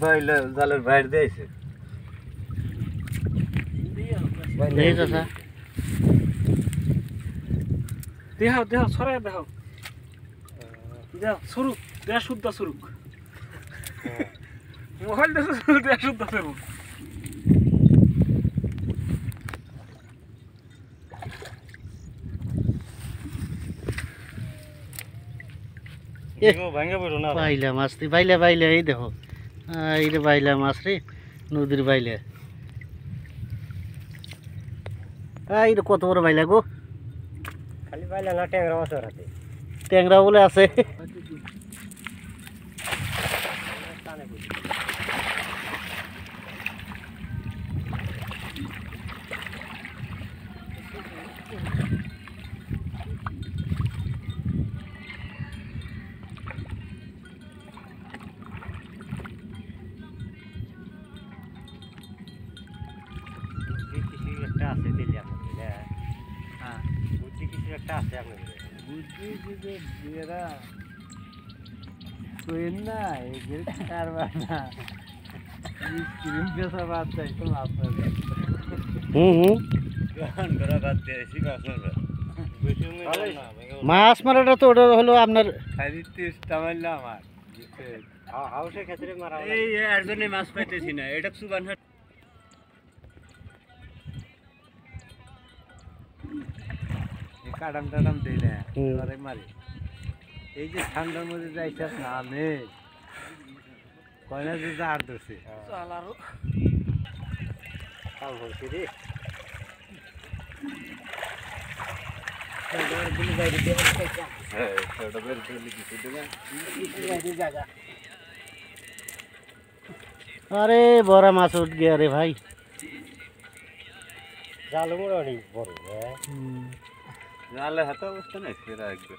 বাইলে জালের বাইরে দিয়েছে দেখি চাচা দেখাও দেখাও সরাই দেখাও দেখাও শুরু দেয়া শুদ্ধ শুরু মোবাইল দেয়া শুদ্ধ শুরু ভাঙে পড়ো না বাইলা মাছ রে বাইলা বাইলা এই দেখো এই রে বাইলা মাছ রে নদীর বাইলা এই রে কত বড় বাইলা গো খালি বাইলে না ট্যাংরা মাছ রাতে ট্যাংরা বলে আছে একটা আছে দিলি আপনাদের হ্যাঁ বুদ্ধি কিছু একটা আছে আপনাদের বুদ্ধি যে এরা কইন না এদের কারবার না স্ক্রিন পেশা বাদ দেয় তো আপনাদের গান করা বাদ দিয়ে শিকার করবে মাছ মারাটা তো ওটা হলো আপনার খালি টেস্টটা মারলাম আমার হাউসের ক্ষেত্রে মারা এই এর জন্য মাছ পাইতেছি না এটা সুবান কাটাম টাটাম দিই না আরে মারি এই যে ঠান্ডার মধ্যে যাইছে না আমি কয়না যে আর ধরছে চাল আরো কাল হচ্ছে রে আরে বড় মাছ উঠ গিয়া রে ভাই জাল মোড়া অনেক বড় জালে হাতে অবস্থা নাই সেরা একবার